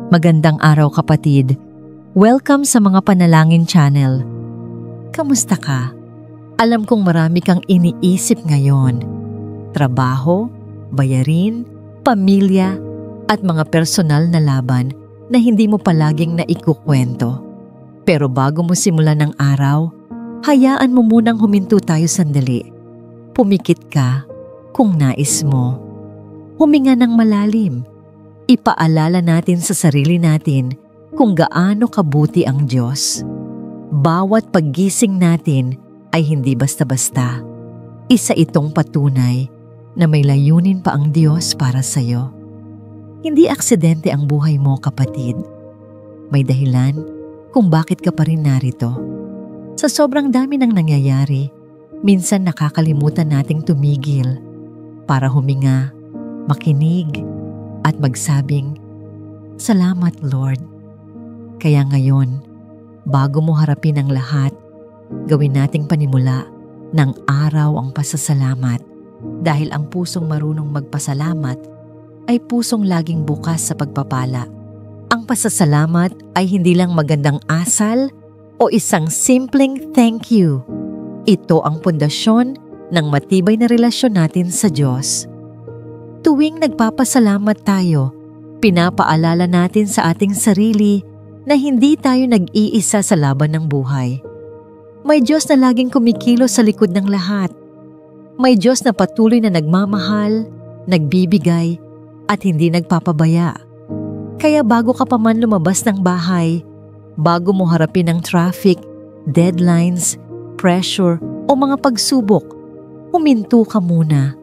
Magandang araw kapatid. Welcome sa mga Panalangin Channel. Kamusta ka? Alam kong marami kang iniisip ngayon. Trabaho, bayarin, pamilya, at mga personal na laban na hindi mo palaging naikukwento. Pero bago mo simulan ng araw, hayaan mo munang huminto tayo sandali. Pumikit ka kung nais mo. Huminga ng malalim. Ipaalala natin sa sarili natin kung gaano kabuti ang Diyos. Bawat paggising natin ay hindi basta-basta. Isa itong patunay na may layunin pa ang Diyos para sa iyo. Hindi aksidente ang buhay mo, kapatid. May dahilan kung bakit ka pa rin narito. Sa sobrang dami ng nangyayari, minsan nakakalimutan nating tumigil para huminga, makinig, at magsabing, "Salamat, Lord." Kaya ngayon, bago mo harapin ang lahat, gawin nating panimula ng araw ang pasasalamat dahil ang pusong marunong magpasalamat ay pusong laging bukas sa pagpapala. Ang pasasalamat ay hindi lang magandang asal o isang simpleng thank you. Ito ang pundasyon ng matibay na relasyon natin sa Diyos. Tuwing nagpapasalamat tayo, pinapaalala natin sa ating sarili na hindi tayo nag-iisa sa laban ng buhay. May Diyos na laging kumikilos sa likod ng lahat. May Diyos na patuloy na nagmamahal, nagbibigay, at hindi nagpapabaya. Kaya bago ka pa man lumabas ng bahay, bago mo harapin ang traffic, deadlines, pressure o mga pagsubok, huminto ka muna.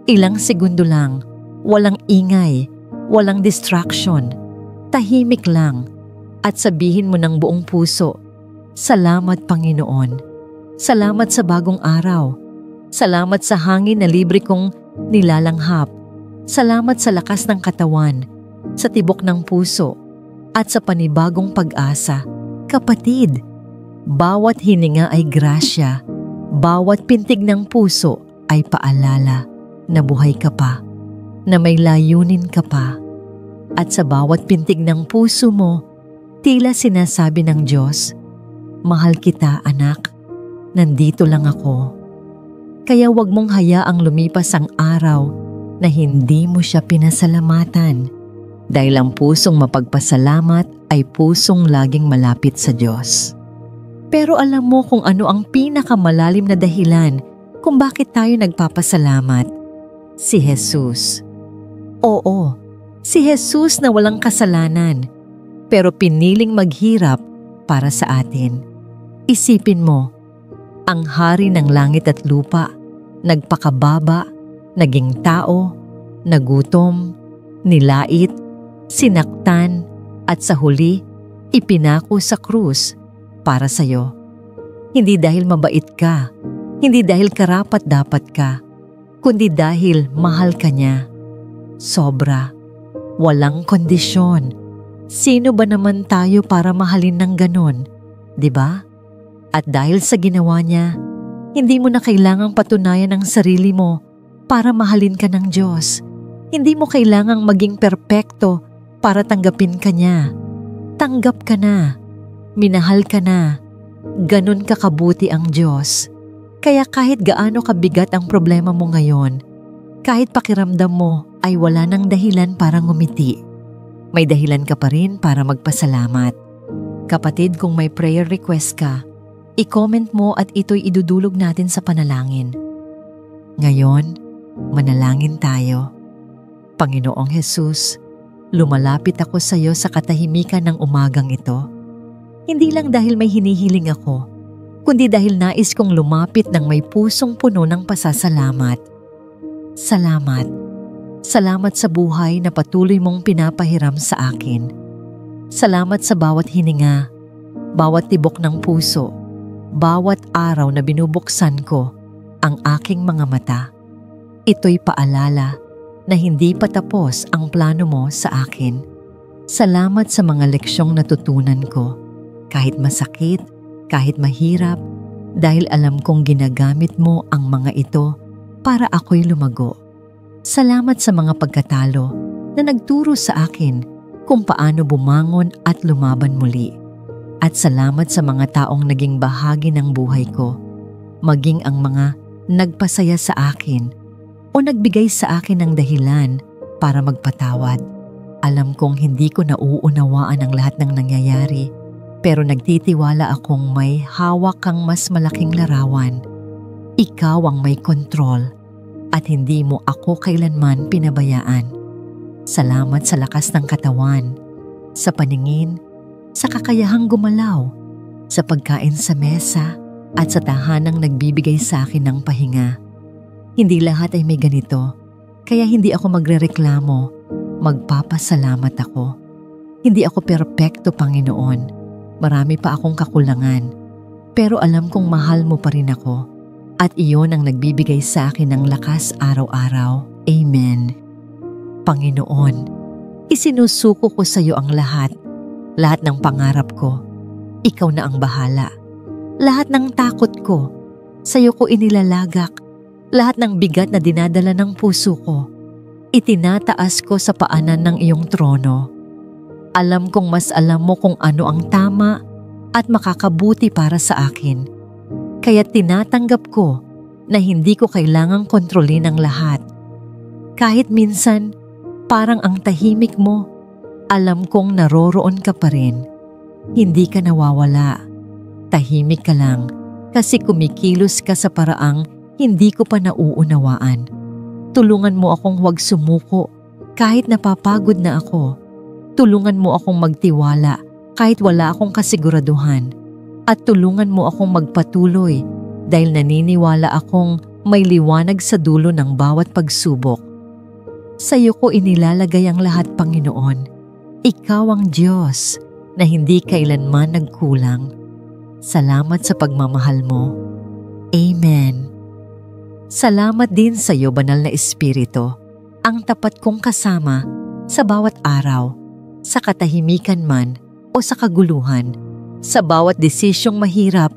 Ilang segundo lang, walang ingay, walang distraction, tahimik lang, at sabihin mo ng buong puso, "Salamat, Panginoon. Salamat sa bagong araw. Salamat sa hangin na libre kong nilalanghap. Salamat sa lakas ng katawan, sa tibok ng puso, at sa panibagong pag-asa." Kapatid, bawat hininga ay grasya, bawat pintig ng puso ay paalala na buhay ka pa, na may layunin ka pa. At sa bawat pintig ng puso mo, tila sinasabi ng Diyos, "Mahal kita, anak. Nandito lang ako." Kaya huwag mong hayaang lumipas ang araw na hindi mo siya pinasalamatan. Dahil ang pusong mapagpasalamat ay pusong laging malapit sa Diyos. Pero alam mo kung ano ang pinakamalalim na dahilan kung bakit tayo nagpapasalamat? Si Jesus. Oo, si Jesus na walang kasalanan, pero piniling maghirap para sa atin. Isipin mo, ang hari ng langit at lupa, nagpakababa, naging tao, nagutom, nilait, sinaktan, at sa huli, ipinako sa krus para sa'yo. Hindi dahil mabait ka, hindi dahil karapat-dapat ka, kundi dahil mahal ka niya. Sobra, walang kondisyon. Sino ba naman tayo para mahalin ng ganon, di ba? At dahil sa ginawa niya, hindi mo na kailangang patunayan ang sarili mo para mahalin ka ng Diyos. Hindi mo kailangang maging perpekto para tanggapin ka niya. Tanggap ka na, minahal ka na, ganon kakabuti ang Diyos. Kaya kahit gaano kabigat ang problema mo ngayon, kahit pakiramdam mo ay wala nang dahilan para ngumiti, may dahilan ka pa rin para magpasalamat. Kapatid, kung may prayer request ka, i-comment mo at ito'y idudulog natin sa panalangin. Ngayon, manalangin tayo. Panginoong Jesus, lumalapit ako sa iyo sa katahimikan ng umagang ito. Hindi lang dahil may hinihiling ako, kundi dahil nais kong lumapit ng may pusong puno ng pasasalamat. Salamat. Salamat sa buhay na patuloy mong pinapahiram sa akin. Salamat sa bawat hininga, bawat tibok ng puso, bawat araw na binubuksan ko ang aking mga mata. Ito'y paalala na hindi pa tapos ang plano mo sa akin. Salamat sa mga leksyong natutunan ko, kahit masakit, kahit mahirap, dahil alam kong ginagamit mo ang mga ito para ako'y lumago. Salamat sa mga pagkatalo na nagturo sa akin kung paano bumangon at lumaban muli. At salamat sa mga taong naging bahagi ng buhay ko, maging ang mga nagpasaya sa akin o nagbigay sa akin ng dahilan para magpatawad. Alam kong hindi ko nauunawaan ang lahat ng nangyayari, pero nagtitiwala akong may hawak kang mas malaking larawan. Ikaw ang may kontrol at hindi mo ako kailanman pinabayaan. Salamat sa lakas ng katawan, sa paningin, sa kakayahang gumalaw, sa pagkain sa mesa at sa tahanang nagbibigay sa akin ng pahinga. Hindi lahat ay may ganito, kaya hindi ako magrereklamo, magpapasalamat ako. Hindi ako perpekto, Panginoon. Marami pa akong kakulangan, pero alam kong mahal mo pa rin ako at iyon ang nagbibigay sa akin ng lakas araw-araw. Amen. Panginoon, isinusuko ko sa iyo ang lahat ng pangarap ko. Ikaw na ang bahala. Lahat ng takot ko, sa iyo ko inilalagak. Lahat ng bigat na dinadala ng puso ko, itinataas ko sa paanan ng iyong trono. Alam kong mas alam mo kung ano ang tama at makakabuti para sa akin. Kaya tinatanggap ko na hindi ko kailangang kontrolin ang lahat. Kahit minsan, parang ang tahimik mo, alam kong naroroon ka pa rin. Hindi ka nawawala. Tahimik ka lang kasi kumikilos ka sa paraang hindi ko pa nauunawaan. Tulungan mo akong huwag sumuko kahit napapagod na ako. Tulungan mo akong magtiwala kahit wala akong kasiguraduhan. At tulungan mo akong magpatuloy dahil naniniwala akong may liwanag sa dulo ng bawat pagsubok. Sa iyo ko inilalagay ang lahat, Panginoon. Ikaw ang Diyos na hindi kailanman nagkulang. Salamat sa pagmamahal mo. Amen. Salamat din sa iyo, Banal na Espiritu, ang tapat kong kasama sa bawat araw, sa katahimikan man o sa kaguluhan. Sa bawat desisyong mahirap,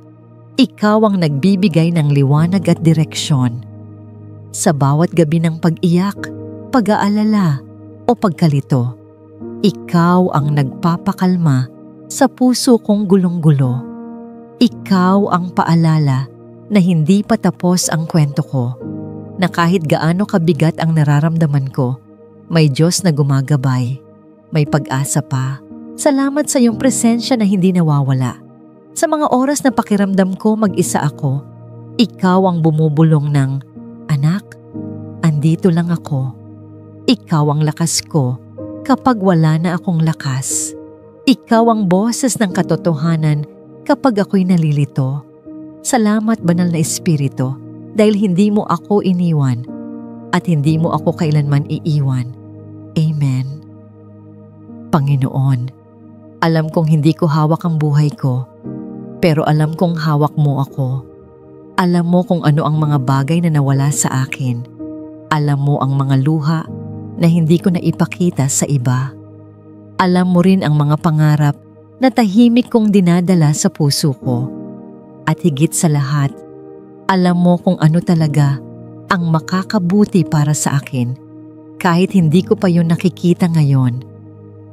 ikaw ang nagbibigay ng liwanag at direksyon. Sa bawat gabi ng pag-iyak, pag-aalala o pagkalito, ikaw ang nagpapakalma sa puso kong gulong-gulo. Ikaw ang paalala na hindi pa tapos ang kwento ko, na kahit gaano kabigat ang nararamdaman ko, may Diyos na gumagabay, may pag-asa pa. Salamat sa iyong presensya na hindi nawawala. Sa mga oras na pakiramdam ko mag-isa ako, ikaw ang bumubulong ng, "Anak, andito lang ako." Ikaw ang lakas ko kapag wala na akong lakas. Ikaw ang boses ng katotohanan kapag ako'y nalilito. Salamat, Banal na Espiritu, dahil hindi mo ako iniwan at hindi mo ako kailanman iiwan. Amen. Panginoon, alam kong hindi ko hawak ang buhay ko, pero alam kong hawak mo ako. Alam mo kung ano ang mga bagay na nawala sa akin. Alam mo ang mga luha na hindi ko naipakita sa iba. Alam mo rin ang mga pangarap na tahimik kong dinadala sa puso ko. At higit sa lahat, alam mo kung ano talaga ang makakabuti para sa akin kahit hindi ko pa yun nakikita ngayon.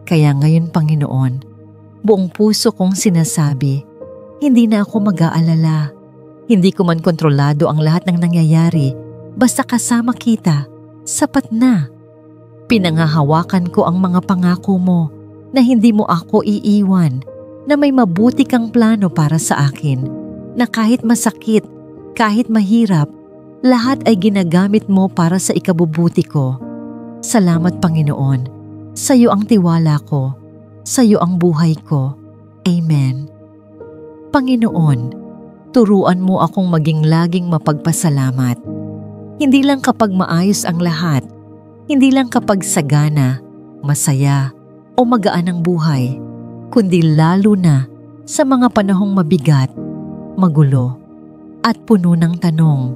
Kaya ngayon, Panginoon, buong puso kong sinasabi, hindi na ako mag-aalala. Hindi ko man kontrolado ang lahat ng nangyayari, basta kasama kita, sapat na. Pinangahawakan ko ang mga pangako mo na hindi mo ako iiwan, na may mabuti kang plano para sa akin, na kahit masakit, kahit mahirap, lahat ay ginagamit mo para sa ikabubuti ko. Salamat, Panginoon. Sa iyo ang tiwala ko. Sa iyo ang buhay ko. Amen. Panginoon, turuan mo akong maging laging mapagpasalamat. Hindi lang kapag maayos ang lahat, hindi lang kapag sagana, masaya, o magaan ang buhay, kundi lalo na sa mga panahong mabigat, magulo, at puno ng tanong.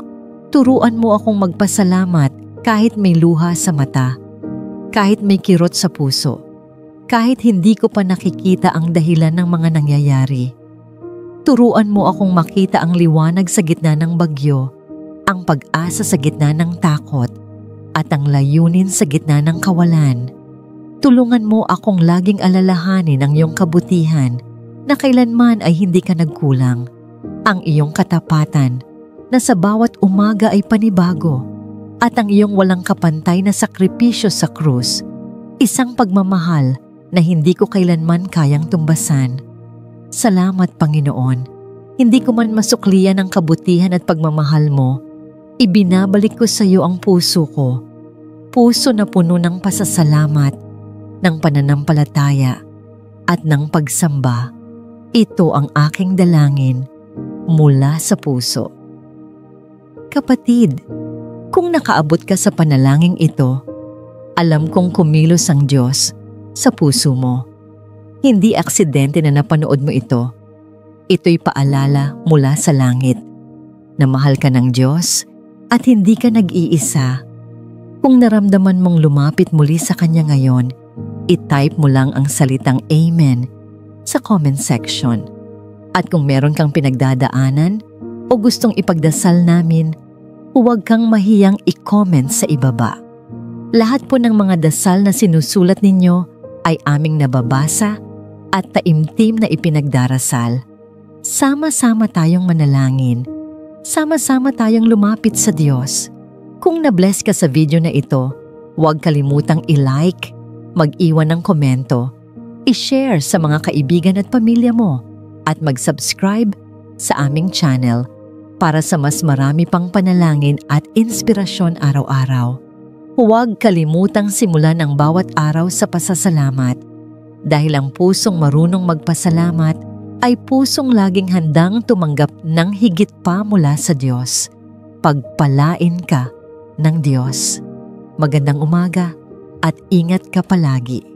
Turuan mo akong magpasalamat kahit may luha sa mata, kahit may kirot sa puso, kahit hindi ko pa nakikita ang dahilan ng mga nangyayari. Turuan mo akong makita ang liwanag sa gitna ng bagyo, ang pag-asa sa gitna ng takot, at ang layunin sa gitna ng kawalan. Tulungan mo akong laging alalahanin ang iyong kabutihan na kailanman ay hindi ka nagkulang. Ang iyong katapatan na sa bawat umaga ay panibago at ang iyong walang kapantay na sakripisyo sa krus, isang pagmamahal na hindi ko kailanman kayang tumbasan. Salamat, Panginoon. Hindi ko man masuklian ang kabutihan at pagmamahal mo. Ibinabalik ko sa iyo ang puso ko. Puso na puno ng pasasalamat, ng pananampalataya, at ng pagsamba. Ito ang aking dalangin mula sa puso. Kapatid, kung nakaabot ka sa panalangin ito, alam kong kumilos ang Diyos sa puso mo. Hindi aksidente na napanood mo ito. Ito'y paalala mula sa langit na mahal ka ng Diyos at hindi ka nag-iisa. Kung naramdaman mong lumapit muli sa Kanya ngayon, i-type mo lang ang salitang Amen sa comment section. At kung meron kang pinagdadaanan o gustong ipagdasal namin, huwag kang mahiyang i-comment sa ibaba. Lahat po ng mga dasal na sinusulat ninyo ay aming nababasa at taimtim na ipinagdarasal. Sama-sama tayong manalangin. Sama-sama tayong lumapit sa Diyos. Kung na-bless ka sa video na ito, huwag kalimutang i-like, mag-iwan ng komento, i-share sa mga kaibigan at pamilya mo, at mag-subscribe sa aming channel para sa mas marami pang panalangin at inspirasyon araw-araw. Huwag kalimutang simulan ang bawat araw sa pasasalamat dahil ang pusong marunong magpasalamat ay pusong laging handang tumanggap ng higit pa mula sa Diyos. Pagpalain ka ng Diyos. Magandang umaga at ingat ka palagi.